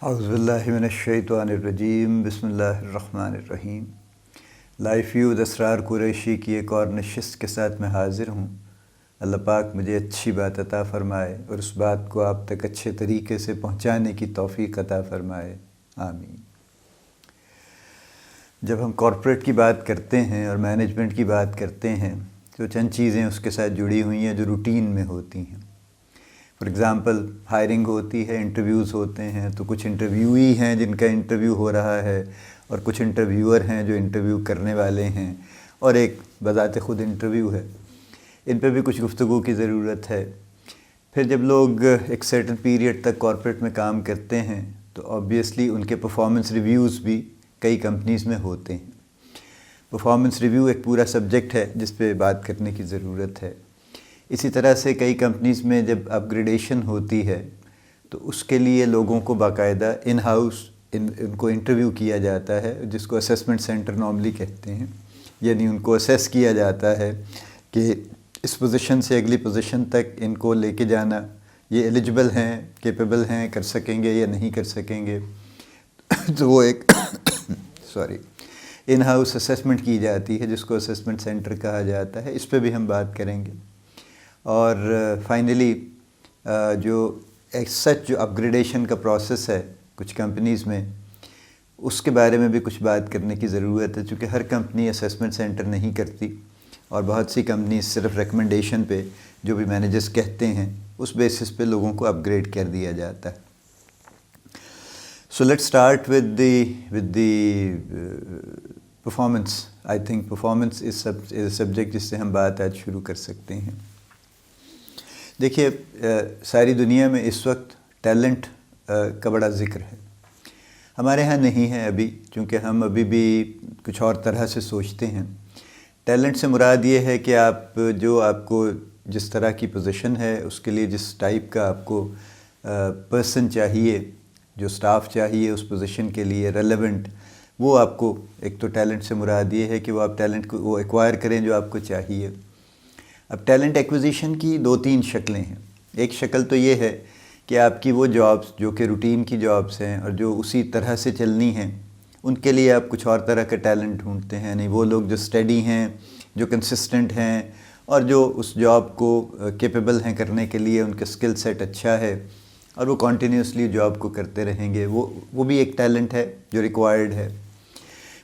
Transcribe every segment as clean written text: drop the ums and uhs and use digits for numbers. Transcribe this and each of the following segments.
اعوذ باللہ من الشیطان الرجیم، بسم اللہ الرحمن الرحیم۔ لائف ویو اسرار قریشی کی ایک اور نشست کے ساتھ میں حاضر ہوں۔ اللہ پاک مجھے اچھی بات عطا فرمائے اور اس بات کو آپ تک اچھے طریقے سے پہنچانے کی توفیق عطا فرمائے، آمین۔ جب ہم کارپوریٹ کی بات کرتے ہیں اور مینجمنٹ کی بات کرتے ہیں تو چند چیزیں اس کے ساتھ جڑی ہوئی ہیں جو روٹین میں ہوتی ہیں۔ فار ایگزامپل ہائرنگ ہوتی ہے، انٹرویوز ہوتے ہیں، تو کچھ انٹرویوئی ہیں جن کا انٹرویو ہو رہا ہے اور کچھ انٹرویور ہیں جو انٹرویو کرنے والے ہیں، اور ایک بذات خود انٹرویو ہے۔ ان پہ بھی کچھ گفتگو کی ضرورت ہے۔ پھر جب لوگ ایک سرٹن پیریڈ تک کارپوریٹ میں کام کرتے ہیں تو آبویسلی ان کے پرفارمنس ریویوز بھی کئی کمپنیز میں ہوتے ہیں۔ پرفارمنس ریویو ایک پورا سبجیکٹ ہے جس پہ بات کرنے کی ضرورت ہے۔ اسی طرح سے کئی کمپنیز میں جب اپ گریڈیشن ہوتی ہے تو اس کے لیے لوگوں کو باقاعدہ ان ہاؤس ان کو انٹرویو کیا جاتا ہے، جس کو اسیسمنٹ سینٹر نارملی کہتے ہیں۔ یعنی ان کو اسیس کیا جاتا ہے کہ اس پوزیشن سے اگلی پوزیشن تک ان کو لے کے جانا، یہ ایلیجبل ہیں، کیپیبل ہیں، کر سکیں گے یا نہیں کر سکیں گے۔ تو وہ ایک ان ہاؤس اسیسمنٹ کی جاتی ہے جس کو اسیسمنٹ سینٹر کہا جاتا ہے۔ اس پہ بھی ہم بات کریں گے۔ اور فائنلی جو ایک سچ جو اپ گریڈیشن کا پروسیس ہے کچھ کمپنیز میں، اس کے بارے میں بھی کچھ بات کرنے کی ضرورت ہے، چونکہ ہر کمپنی اسیسمنٹ سینٹر نہیں کرتی اور بہت سی کمپنیز صرف ریکمنڈیشن پہ جو بھی مینیجرز کہتے ہیں اس بیسس پہ لوگوں کو اپ گریڈ کر دیا جاتا ہے۔ So let start with the performance. I think performance is a subject جس سے ہم بات آج شروع کر سکتے ہیں۔ دیکھیے، ساری دنیا میں اس وقت ٹیلنٹ کا بڑا ذکر ہے۔ ہمارے ہاں نہیں ہے ابھی، چونکہ ہم ابھی بھی کچھ اور طرح سے سوچتے ہیں۔ ٹیلنٹ سے مراد یہ ہے کہ آپ کو جس طرح کی پوزیشن ہے اس کے لیے جس ٹائپ کا آپ کو پرسن چاہیے، جو سٹاف چاہیے اس پوزیشن کے لیے ریلیونٹ، وہ آپ کو ایک تو ٹیلنٹ سے مراد یہ ہے کہ وہ آپ ٹیلنٹ کو وہ ایکوائر کریں جو آپ کو چاہیے۔ اب ٹیلنٹ ایکوزیشن کی 2-3 شکلیں ہیں۔ ایک شکل تو یہ ہے کہ آپ کی وہ جابس جو کہ روٹین کی جابس ہیں اور جو اسی طرح سے چلنی ہیں، ان کے لیے آپ کچھ اور طرح کا ٹیلنٹ ڈھونڈتے ہیں۔ یعنی وہ لوگ جو اسٹڈی ہیں، جو کنسسٹنٹ ہیں اور جو اس جاب کو کیپیبل ہیں کرنے کے لیے، ان کا اسکل سیٹ اچھا ہے اور وہ کنٹینیوسلی جاب کو کرتے رہیں گے، وہ بھی ایک ٹیلنٹ ہے جو ریکوائرڈ ہے۔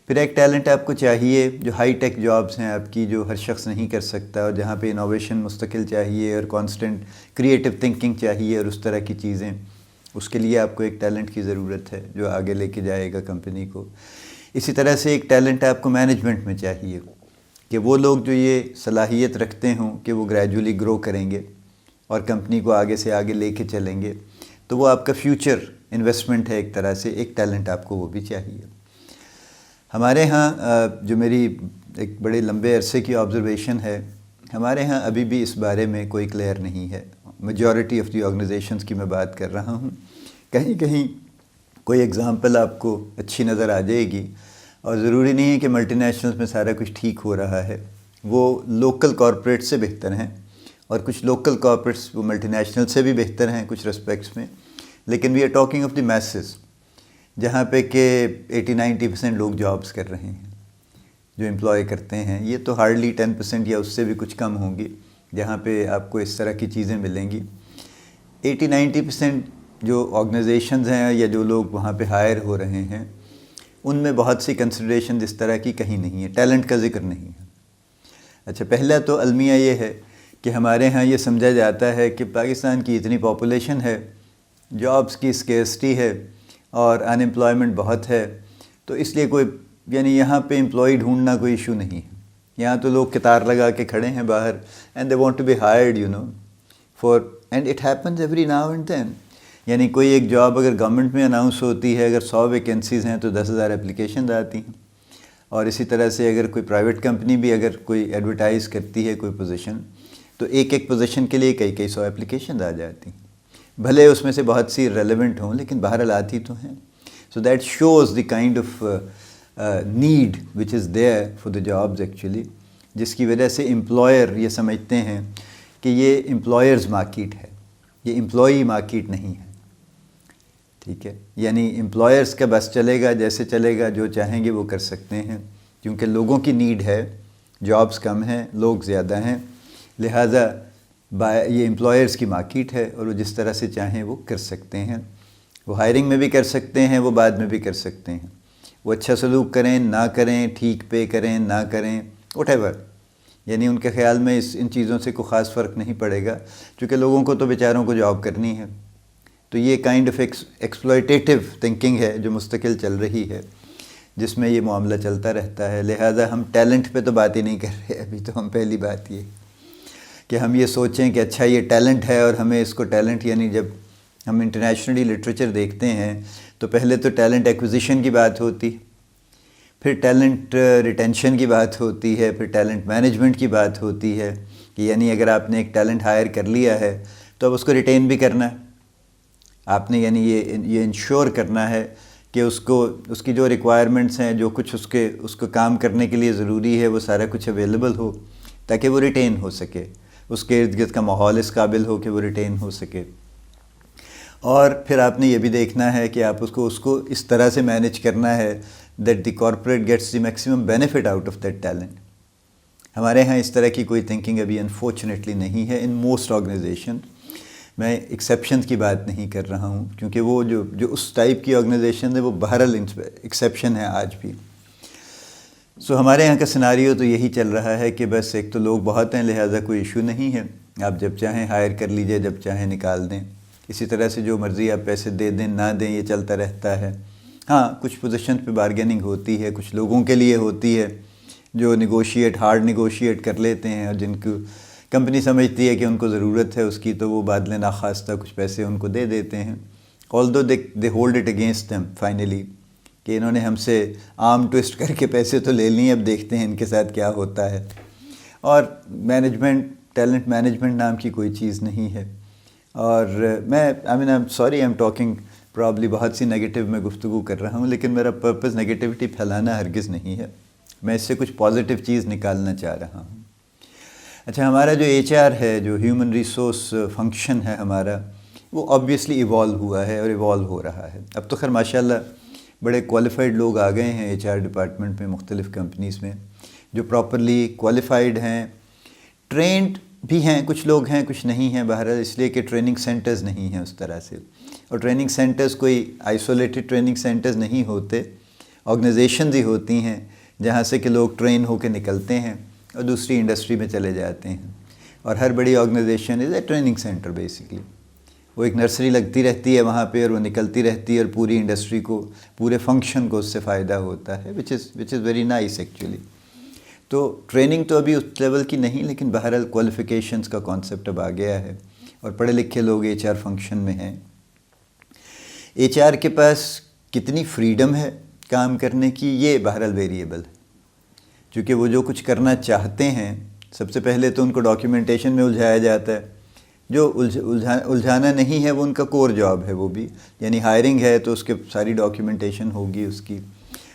پھر ایک ٹیلنٹ آپ کو چاہیے جو ہائی ٹیک جابس ہیں آپ کی، جو ہر شخص نہیں کر سکتا، اور جہاں پہ انوویشن مستقل چاہیے اور کانسٹنٹ کریٹو تھنکنگ چاہیے اور اس طرح کی چیزیں، اس کے لیے آپ کو ایک ٹیلنٹ کی ضرورت ہے جو آگے لے کے جائے گا کمپنی کو۔ اسی طرح سے ایک ٹیلنٹ آپ کو مینجمنٹ میں چاہیے کہ وہ لوگ جو یہ صلاحیت رکھتے ہوں کہ وہ گریجولی گرو کریں گے اور کمپنی کو آگے سے آگے لے کے چلیں گے، تو وہ آپ کا فیوچر انویسٹمنٹ ہے ایک طرح سے، ایک ٹیلنٹ آپ کو وہ بھی چاہیے۔ ہمارے ہاں جو میری ایک بڑے لمبے عرصے کی آبزرویشن ہے، ہمارے ہاں ابھی بھی اس بارے میں کوئی کلیئر نہیں ہے۔ میجورٹی آف دی آرگنائزیشنز کی میں بات کر رہا ہوں۔ کہیں کہیں کوئی ایگزامپل آپ کو اچھی نظر آ جائے گی، اور ضروری نہیں ہے کہ ملٹی نیشنلز میں سارا کچھ ٹھیک ہو رہا ہے، وہ لوکل کارپوریٹ سے بہتر ہیں، اور کچھ لوکل کارپوریٹس وہ ملٹی نیشنل سے بھی بہتر ہیں کچھ رسپیکٹس میں، لیکن we are talking of the masses, جہاں پہ کہ 80-90% لوگ جابس کر رہے ہیں جو امپلائی کرتے ہیں۔ یہ تو ہارڈلی 10% یا اس سے بھی کچھ کم ہوں گی جہاں پہ آپ کو اس طرح کی چیزیں ملیں گی۔ 80-90% جو آرگنائزیشنز ہیں یا جو لوگ وہاں پہ ہائر ہو رہے ہیں، ان میں بہت سی کنسیڈریشن اس طرح کی کہیں نہیں ہے، ٹیلنٹ کا ذکر نہیں ہے۔ اچھا، پہلا تو المیہ یہ ہے کہ ہمارے ہاں یہ سمجھا جاتا ہے کہ پاکستان کی اتنی پاپولیشن ہے، جابس کی اسکیرسٹی ہے اور ان امپلائمنٹ بہت ہے، تو اس لیے کوئی یعنی یہاں پہ امپلائی ڈھونڈنا کوئی ایشو نہیں ہے۔ یہاں تو لوگ قطار لگا کے کھڑے ہیں باہر، and they want to be hired for and it happens every now and then. یعنی کوئی ایک جاب اگر گورنمنٹ میں اناؤنس ہوتی ہے، اگر 100 ویکینسیز ہیں تو 10,000 اپلیکیشنز آتی ہیں، اور اسی طرح سے اگر کوئی پرائیویٹ کمپنی بھی اگر کوئی ایڈورٹائز کرتی ہے کوئی پوزیشن، تو ایک پوزیشن کے لیے کئی 100 اپلیکیشنز آ جاتی ہیں، بھلے اس میں سے بہت سی ریلیونٹ ہوں لیکن بہرحال آتی تو ہیں۔ So that shows the kind of need which is there for the jobs actually, جس کی وجہ سے امپلائر یہ سمجھتے ہیں کہ یہ امپلائرز مارکیٹ ہے، یہ امپلائی مارکیٹ نہیں ہے۔ ٹھیک ہے، یعنی امپلائرس کا بس چلے گا، جیسے چلے گا، جو چاہیں گے وہ کر سکتے ہیں، کیونکہ لوگوں کی نیڈ ہے، جابس کم ہیں، لوگ زیادہ ہیں، لہٰذا یہ امپلائرس کی مارکیٹ ہے اور وہ جس طرح سے چاہیں وہ کر سکتے ہیں، وہ ہائرنگ میں بھی کر سکتے ہیں، وہ بعد میں بھی کر سکتے ہیں، وہ اچھا سلوک کریں نہ کریں، ٹھیک پے کریں نہ کریں، وٹ ایور، یعنی ان کے خیال میں ان چیزوں سے کوئی خاص فرق نہیں پڑے گا، چونکہ لوگوں کو تو بیچاروں کو جاب کرنی ہے۔ تو یہ کائنڈ آف ایکسپلائٹیو تھنکنگ ہے جو مستقل چل رہی ہے، جس میں یہ معاملہ چلتا رہتا ہے۔ لہٰذا ہم ٹیلنٹ پہ تو بات ہی نہیں کر رہے ابھی، تو ہم پہلی بات یہ کہ ہم یہ سوچیں کہ اچھا یہ ٹیلنٹ ہے اور ہمیں اس کو ٹیلنٹ، یعنی جب ہم انٹرنیشنلی لٹریچر دیکھتے ہیں تو پہلے تو ٹیلنٹ ایکوزیشن کی بات ہوتی، پھر ٹیلنٹ ریٹینشن کی بات ہوتی ہے، پھر ٹیلنٹ مینجمنٹ کی بات ہوتی ہے کہ یعنی اگر آپ نے ایک ٹیلنٹ ہائر کر لیا ہے تو اب اس کو ریٹین بھی کرنا ہے، آپ نے یعنی یہ انشور کرنا ہے کہ اس کی جو ریکوائرمنٹس ہیں، جو کچھ اس کو کام کرنے کے لیے ضروری ہے، وہ سارا کچھ اویلیبل ہو تاکہ وہ ریٹین ہو سکے، اس کے ارد گرد کا ماحول اس قابل ہو کہ وہ ریٹین ہو سکے۔ اور پھر آپ نے یہ بھی دیکھنا ہے کہ آپ اس کو اس طرح سے مینیج کرنا ہے that the corporate gets the maximum benefit out of that talent. ہمارے ہاں اس طرح کی کوئی تھنکنگ ابھی انفارچونیٹلی نہیں ہے ان موسٹ آرگنائزیشن۔ میں ایکسیپشنز کی بات نہیں کر رہا ہوں، کیونکہ وہ جو اس ٹائپ کی آرگنائزیشن ہے وہ بہرحال ایکسیپشن ہے آج بھی۔ سو ہمارے یہاں کا سیناریو تو یہی چل رہا ہے کہ بس ایک تو لوگ بہت ہیں، لہٰذا کوئی ایشو نہیں ہے، آپ جب چاہیں ہائر کر لیجئے، جب چاہیں نکال دیں، اسی طرح سے جو مرضی آپ پیسے دے دیں نہ دیں، یہ چلتا رہتا ہے۔ ہاں کچھ پوزیشن پہ بارگیننگ ہوتی ہے، کچھ لوگوں کے لیے ہوتی ہے جو ہارڈ نیگوشیٹ کر لیتے ہیں، اور جن کو کمپنی سمجھتی ہے کہ ان کو ضرورت ہے اس کی، تو وہ بعد ناخواستہ کچھ پیسے ان کو دے دیتے ہیں، although they hold it against them finally، کہ انہوں نے ہم سے آرم ٹوسٹ کر کے پیسے تو لے لیے، اب دیکھتے ہیں ان کے ساتھ کیا ہوتا ہے۔ اور ٹیلنٹ مینجمنٹ نام کی کوئی چیز نہیں ہے۔ اور I'm sorry I'm talking probably بہت سی نگیٹو میں گفتگو کر رہا ہوں، لیکن میرا پرپز نگیٹیوٹی پھیلانا ہرگز نہیں ہے، میں اس سے کچھ پازیٹیو چیز نکالنا چاہ رہا ہوں۔ اچھا، ہمارا جو HR ہے، جو ہیومن ریسورس فنکشن ہے ہمارا، وہ آبویسلی ایوالو ہوا ہے اور ایوالو ہو رہا ہے۔ اب تو خیر ماشاءاللہ بڑے کوالیفائڈ لوگ آ گئے ہیں HR ڈپارٹمنٹ میں، مختلف کمپنیز میں، جو پراپرلی کوالیفائڈ ہیں، ٹرینڈ بھی ہیں، کچھ لوگ ہیں کچھ نہیں ہیں، بہرحال اس لیے کہ ٹریننگ سینٹرز نہیں ہیں اس طرح سے، اور ٹریننگ سینٹرز کوئی آئسولیٹڈ ٹریننگ سینٹرز نہیں ہوتے، آرگنائزیشنز ہی ہوتی ہیں جہاں سے کہ لوگ ٹرین ہو کے نکلتے ہیں اور دوسری انڈسٹری میں چلے جاتے ہیں، اور ہر بڑی organisation is a training centre basically, وہ ایک نرسری لگتی رہتی ہے وہاں پہ، اور وہ نکلتی رہتی ہے، اور پوری انڈسٹری کو، پورے فنکشن کو اس سے فائدہ ہوتا ہے، which is very nice actually. تو ٹریننگ تو ابھی اس لیول کی نہیں، لیکن بہرحال کوالیفیکیشنز کا کانسیپٹ اب آ گیا ہے، اور پڑھے لکھے لوگ HR فنکشن میں ہیں۔ HR کے پاس کتنی فریڈم ہے کام کرنے کی، یہ بہرحال ویریبل ہے، چونکہ وہ جو کچھ کرنا چاہتے ہیں، سب سے پہلے تو ان کو ڈاکیومنٹیشن میں الجھایا جاتا ہے، جو الجھانا نہیں ہے وہ ان کا کور جاب ہے، وہ بھی یعنی ہائرنگ ہے تو اس کے ساری ڈاکیومنٹیشن ہوگی اس کی،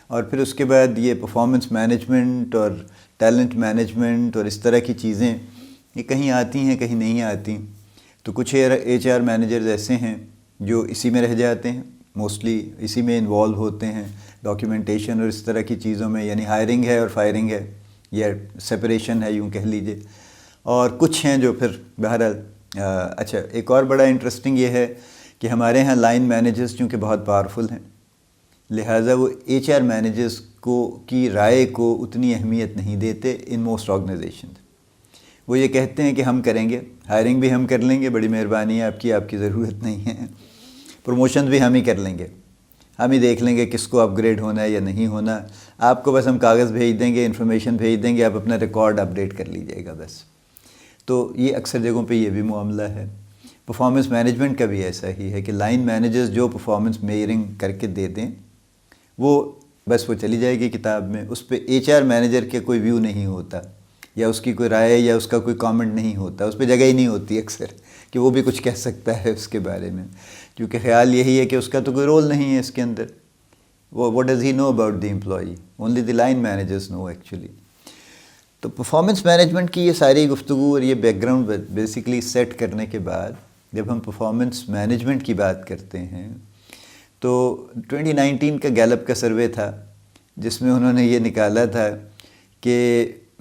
اور پھر اس کے بعد یہ پرفارمنس مینجمنٹ اور ٹیلنٹ مینجمنٹ اور اس طرح کی چیزیں یہ کہیں آتی ہیں کہیں نہیں آتی۔ تو کچھ HR مینیجرز ایسے ہیں جو اسی میں رہ جاتے ہیں، موسٹلی اسی میں انوالو ہوتے ہیں، ڈاکیومنٹیشن اور اس طرح کی چیزوں میں، یعنی ہائرنگ ہے اور فائرنگ ہے، یا سپریشن ہے یوں کہہ لیجئے۔ اور کچھ ہیں جو پھر بہرحال اچھا، ایک اور بڑا انٹرسٹنگ یہ ہے کہ ہمارے ہاں لائن مینیجرز چونکہ بہت پاورفل ہیں، لہٰذا وہ HR مینیجرز کی رائے کو اتنی اہمیت نہیں دیتے ان موسٹ آرگنائزیشن۔ وہ یہ کہتے ہیں کہ ہم کریں گے، ہائرنگ بھی ہم کر لیں گے، بڑی مہربانی ہے آپ کی ضرورت نہیں ہے، پروموشن بھی ہم ہی کر لیں گے، ہم ہی دیکھ لیں گے کس کو اپ گریڈ ہونا ہے یا نہیں ہونا، آپ کو بس ہم کاغذ بھیج دیں گے، انفارمیشن بھیج دیں گے، آپ اپنا ریکارڈ اپڈیٹ کر لیجئے گا بس۔ تو یہ اکثر جگہوں پہ یہ بھی معاملہ ہے۔ پرفارمنس مینجمنٹ کا بھی ایسا ہی ہے کہ لائن مینیجرز جو پرفارمنس میئرنگ کر کے دے دیں، وہ بس وہ چلی جائے گی کتاب میں، اس پہ HR مینیجر کے کوئی ویو نہیں ہوتا، یا اس کی کوئی رائے یا اس کا کوئی کامنٹ نہیں ہوتا، اس پہ جگہ ہی نہیں ہوتی اکثر کہ وہ بھی کچھ کہہ سکتا ہے اس کے بارے میں، کیونکہ خیال یہی ہے کہ اس کا تو کوئی رول نہیں ہے اس کے اندر، وہ what does he know about the employee, only the line managers know actually۔ تو پرفارمنس مینجمنٹ کی یہ ساری گفتگو اور یہ بیک گراؤنڈ بیسیکلی سیٹ کرنے کے بعد جب ہم پرفارمنس مینجمنٹ کی بات کرتے ہیں تو 2019 کا گیلپ کا سروے تھا جس میں انہوں نے یہ نکالا تھا کہ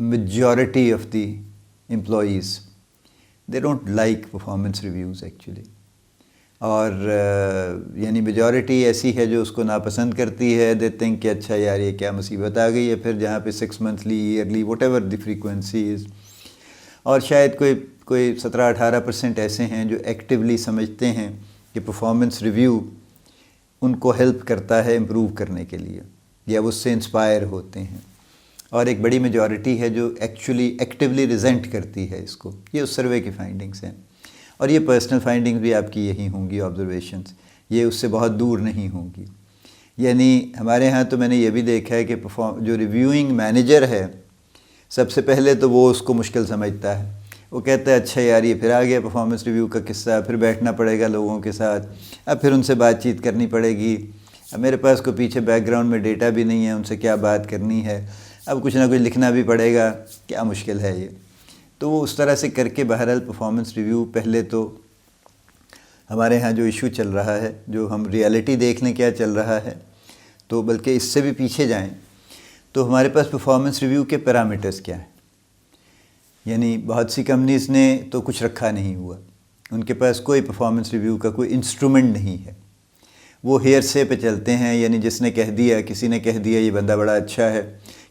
majority of the employees they don't like performance reviews actually, اور یعنی میجورٹی ایسی ہے جو اس کو ناپسند کرتی ہے. دے تھنک کہ اچھا یار یہ کیا مصیبت آ گئی ہے، پھر جہاں پہ 6 monthly yearly whatever the frequency is. اور شاید کوئی 17-18% ایسے ہیں جو ایکٹیولی سمجھتے ہیں کہ پرفارمنس ریویو ان کو ہیلپ کرتا ہے امپروو کرنے کے لیے، یا اس سے انسپائر ہوتے ہیں. اور ایک بڑی میجورٹی ہے جو ایکٹیولی ریزنٹ کرتی ہے اس کو. یہ اس سروے کی فائنڈنگز ہیں، اور یہ پرسنل فائنڈنگز بھی آپ کی یہی ہوں گی، آبزرویشنز یہ اس سے بہت دور نہیں ہوں گی. یعنی ہمارے ہاں تو میں نے یہ بھی دیکھا ہے کہ جو ریویوئنگ مینیجر ہے سب سے پہلے تو وہ اس کو مشکل سمجھتا ہے. وہ کہتا ہے اچھا یار یہ پھر آ گیا پرفارمنس ریویو کا قصہ، پھر بیٹھنا پڑے گا لوگوں کے ساتھ، اب پھر ان سے بات چیت کرنی پڑے گی، اب میرے پاس کوئی پیچھے بیک گراؤنڈ میں ڈیٹا بھی نہیں ہے، ان سے کیا بات کرنی ہے، اب کچھ نہ کچھ لکھنا بھی پڑے گا، کیا مشکل ہے یہ. تو وہ اس طرح سے کر کے بہرحال پرفارمنس ریویو پہلے تو ہمارے ہاں جو ایشو چل رہا ہے، جو ہم ریئلٹی دیکھ لیں کیا چل رہا ہے، تو بلکہ اس سے بھی پیچھے جائیں تو ہمارے پاس پرفارمنس ریویو کے پیرامیٹرز کیا ہیں. یعنی بہت سی کمپنیز نے تو کچھ رکھا نہیں ہوا، ان کے پاس کوئی پرفارمنس ریویو کا کوئی انسٹرومنٹ نہیں ہے، وہ ہیئر سے پہ چلتے ہیں. یعنی جس نے کہہ دیا، کسی نے کہہ دیا یہ بندہ بڑا اچھا ہے،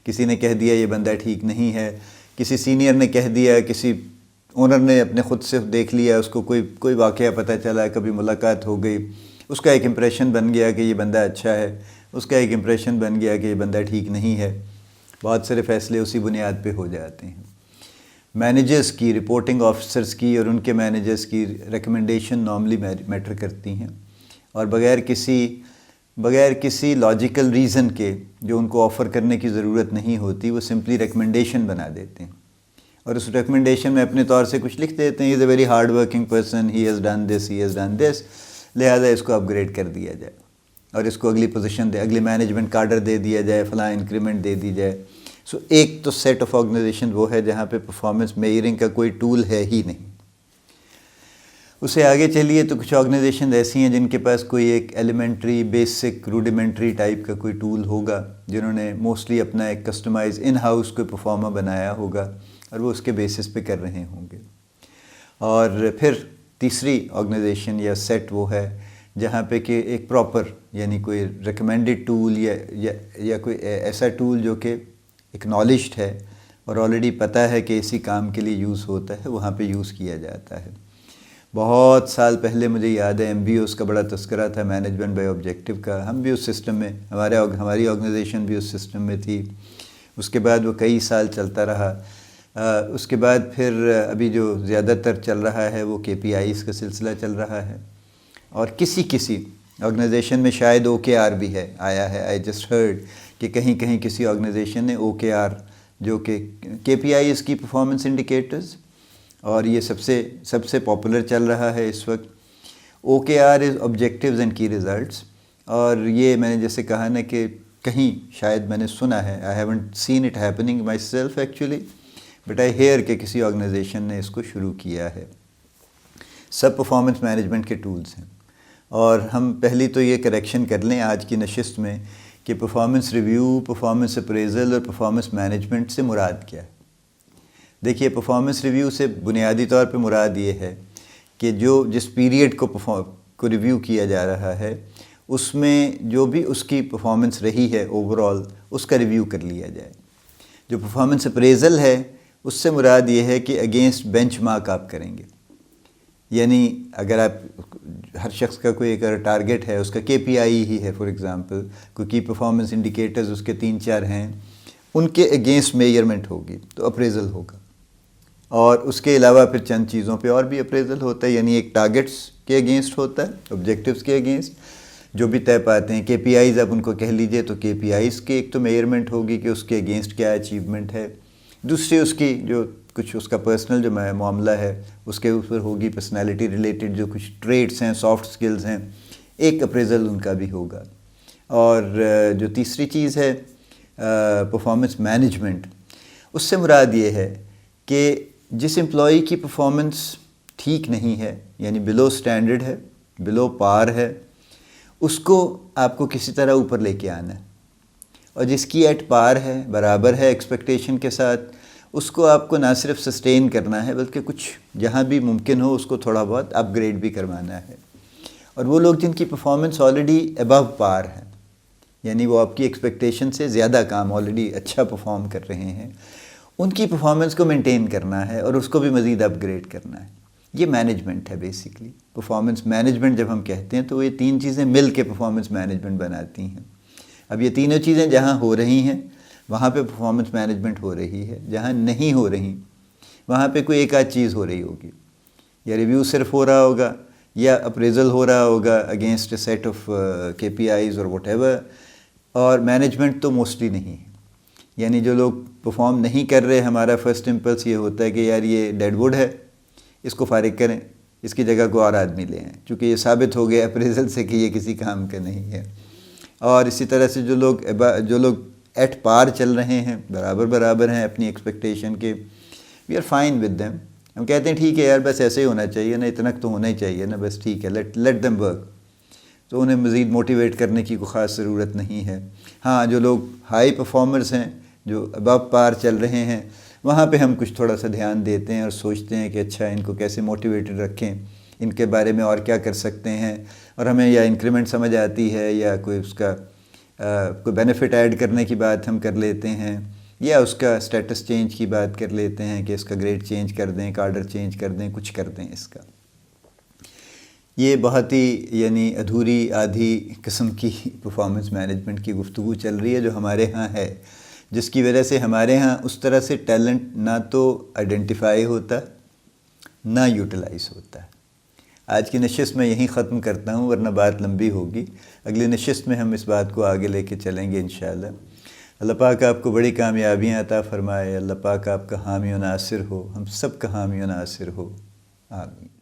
کسی نے کہہ دیا یہ بندہ ٹھیک نہیں ہے، کسی سینئر نے کہہ دیا، کسی اونر نے اپنے خود سے دیکھ لیا، اس کو کوئی واقعہ پتہ چلا، کبھی ملاقات ہو گئی، اس کا ایک امپریشن بن گیا کہ یہ بندہ اچھا ہے، اس کا ایک امپریشن بن گیا کہ یہ بندہ ٹھیک نہیں ہے. بہت سارے فیصلے اسی بنیاد پہ ہو جاتے ہیں. مینیجرز کی، رپورٹنگ آفیسرز کی اور ان کے مینیجرز کی ریکمنڈیشن نارملی میٹر کرتی ہیں، اور بغیر کسی لاجیکل ریزن کے جو ان کو آفر کرنے کی ضرورت نہیں ہوتی، وہ سمپلی ریکمنڈیشن بنا دیتے ہیں، اور اس ریکمنڈیشن میں اپنے طور سے کچھ لکھ دیتے ہیں، he is a very hard working person, he has done this, he has done this, لہٰذا اس کو اپ گریڈ کر دیا جائے اور اس کو اگلی پوزیشن اگلی مینجمنٹ کارڈر دے دیا جائے، فلاں انکریمنٹ دے دی جائے. سو ایک تو سیٹ آف آرگنائزیشن وہ ہے جہاں پہ پرفارمنس میئرنگ کا کوئی ٹول ہے ہی نہیں. اسے آگے چلیے تو کچھ آرگنائزیشن ایسی ہیں جن کے پاس کوئی ایک ایلیمنٹری بیسک روڈیمنٹری ٹائپ کا کوئی ٹول ہوگا، جنہوں نے موسٹلی اپنا ایک کسٹمائز ان ہاؤس کوئی پرفارمر بنایا ہوگا اور وہ اس کے بیسس پہ کر رہے ہوں گے. اور پھر تیسری آرگنائزیشن یا سیٹ وہ ہے جہاں پہ کہ ایک پراپر یعنی کوئی ریکمینڈڈ ٹول یا کوئی ایسا ٹول جو کہ اکنالجڈ ہے اور آلریڈی پتہ ہے کہ اسی کام کے لیے یوز ہوتا ہے، وہاں پہ یوز کیا جاتا ہے. بہت سال پہلے مجھے یاد ہے MBOs کا بڑا تذکرہ تھا، مینجمنٹ بائی آبجیکٹو کا. ہم بھی اس سسٹم میں، ہماری آرگنائزیشن بھی اس سسٹم میں تھی. اس کے بعد وہ کئی سال چلتا رہا. اس کے بعد پھر ابھی جو زیادہ تر چل رہا ہے وہ KPIs کا سلسلہ چل رہا ہے، اور کسی آرگنائزیشن میں شاید OKR بھی ہے، آیا ہے. آئی جسٹ ہرڈ کہ کہیں کسی آرگنائزیشن نے OKR جو کہ KPIs کی پرفارمنس انڈیکیٹرز، اور یہ سب سے پاپولر چل رہا ہے اس وقت. OKR از آبجیکٹیوز اینڈ کی ریزلٹس. اور یہ میں نے جیسے کہا نا کہ کہیں شاید میں نے سنا ہے، I haven't seen it happening myself actually, but I hear کہ کسی آرگنائزیشن نے اس کو شروع کیا ہے. سب پرفارمنس مینجمنٹ کے ٹولز ہیں. اور ہم پہلی تو یہ کریکشن کر لیں آج کی نشست میں کہ پرفارمنس ریویو، پرفارمنس اپریزل اور پرفارمنس مینجمنٹ سے مراد کیا ہے. دیکھیے پرفارمنس ریویو سے بنیادی طور پہ مراد یہ ہے کہ جس پیریڈ کو ریویو کیا جا رہا ہے اس میں جو بھی اس کی پرفارمنس رہی ہے اوور آل اس کا ریویو کر لیا جائے. جو پرفارمنس اپریزل ہے اس سے مراد یہ ہے کہ اگینسٹ بینچ مارک آپ کریں گے. یعنی اگر آپ ہر شخص کا کوئی ایک ٹارگیٹ ہے، اس کا KPI ہی ہے، فار ایگزامپل کوئی کی پرفارمنس انڈیکیٹرز اس کے 3-4 ہیں، ان کے اگینسٹ میجرمنٹ ہوگی تو اپریزل ہوگا. اور اس کے علاوہ پھر چند چیزوں پہ اور بھی اپریزل ہوتا ہے، یعنی ایک ٹارگیٹس کے اگینسٹ ہوتا ہے، آبجیکٹیوز کے اگینسٹ جو بھی طے پاتے ہیں. KPIs آپ ان کو کہہ لیجئے تو KPIs کی ایک تو میجرمنٹ ہوگی کہ اس کے اگینسٹ کیا اچیومنٹ ہے. دوسری اس کی جو کچھ اس کا پرسنل جو معاملہ ہے اس کے اوپر ہوگی، پرسنالٹی ریلیٹڈ جو کچھ ٹریٹس ہیں، سافٹ سکلز ہیں، ایک اپریزل ان کا بھی ہوگا. اور جو تیسری چیز ہے پرفارمنس مینجمنٹ، اس سے مراد یہ ہے کہ جس امپلائی کی پرفارمنس ٹھیک نہیں ہے، یعنی بلو سٹینڈرڈ ہے، بلو پار ہے، اس کو آپ کو کسی طرح اوپر لے کے آنا ہے، اور جس کی ایٹ پار ہے، برابر ہے ایکسپیکٹیشن کے ساتھ، اس کو آپ کو نہ صرف سسٹین کرنا ہے بلکہ کچھ جہاں بھی ممکن ہو اس کو تھوڑا بہت اپ گریڈ بھی کروانا ہے۔ اور وہ لوگ جن کی پرفارمنس آلریڈی ابو پار ہے، یعنی وہ آپ کی ایکسپیکٹیشن سے زیادہ کام آلریڈی اچھا پرفارم کر رہے ہیں، ان کی پرفارمنس کو مینٹین کرنا ہے اور اس کو بھی مزید اپ گریڈ کرنا ہے۔ یہ مینجمنٹ ہے بیسیکلی، پرفارمنس مینجمنٹ جب ہم کہتے ہیں تو یہ تین چیزیں مل کے پرفارمنس مینجمنٹ بناتی ہیں۔ اب یہ تینوں چیزیں جہاں ہو رہی ہیں وہاں پہ پرفارمنس مینجمنٹ ہو رہی ہے، جہاں نہیں ہو رہی وہاں پہ کوئی ایک آدھ چیز ہو رہی ہوگی، یا ریویو صرف ہو رہا ہوگا، یا اپریزل ہو رہا ہوگا اگینسٹ اے سیٹ آف کے پی آئیز اور واٹ ایور، اور مینجمنٹ تو موسٹلی نہیں ہے۔ یعنی جو لوگ پرفارم نہیں کر رہے، ہمارا فرسٹ امپلس یہ ہوتا ہے کہ یار یہ ڈیڈ ووڈ ہے، اس کو فارغ کریں، اس کی جگہ کو اور آدمی لیں، چونکہ یہ ثابت ہو گیا اپریزل سے کہ یہ کسی کام کا نہیں ہے۔ اور اسی طرح سے جو لوگ ایٹ پار چل رہے ہیں، برابر ہیں اپنی ایکسپیکٹیشن کے، we are fine with them, ہم کہتے ہیں ٹھیک ہے یار بس ایسے ہی ہونا چاہیے نا، اتنا تو ہونا ہی چاہیے نا، بس ٹھیک ہے، لیٹ دیم ورک۔ تو انہیں مزید موٹیویٹ کرنے کی کوئی خاص ضرورت نہیں ہے۔ ہاں جو لوگ ہائی پرفارمرز ہیں، جو ابو پار چل رہے ہیں، وہاں پہ ہم کچھ تھوڑا سا دھیان دیتے ہیں اور سوچتے ہیں کہ اچھا ان کو کیسے موٹیویٹڈ رکھیں، ان کے بارے میں اور کیا کر سکتے ہیں، اور ہمیں یا انکریمنٹ سمجھ آتی ہے یا کوئی اس کا کوئی بینیفٹ ایڈ کرنے کی بات ہم کر لیتے ہیں، یا اس کا سٹیٹس چینج کی بات کر لیتے ہیں کہ اس کا گریڈ چینج کر دیں، کارڈر چینج کر دیں، کچھ کر دیں اس کا۔ یہ بہت ہی یعنی ادھوری آدھی قسم کی پرفارمنس مینجمنٹ کی گفتگو چل رہی ہے جو ہمارے ہاں ہے، جس کی وجہ سے ہمارے ہاں اس طرح سے ٹیلنٹ نہ تو آئیڈینٹیفائی ہوتا نہ یوٹیلائز ہوتا ہے۔ آج کی نشست میں یہیں ختم کرتا ہوں ورنہ بات لمبی ہوگی، اگلی نشست میں ہم اس بات کو آگے لے کے چلیں گے انشاءاللہ۔ اللہ پاک آپ کو بڑی کامیابیاں عطا فرمائے، اللہ پاک آپ کا حامی و ناصر ہو، ہم سب کا حامی و ناصر ہو، آمین۔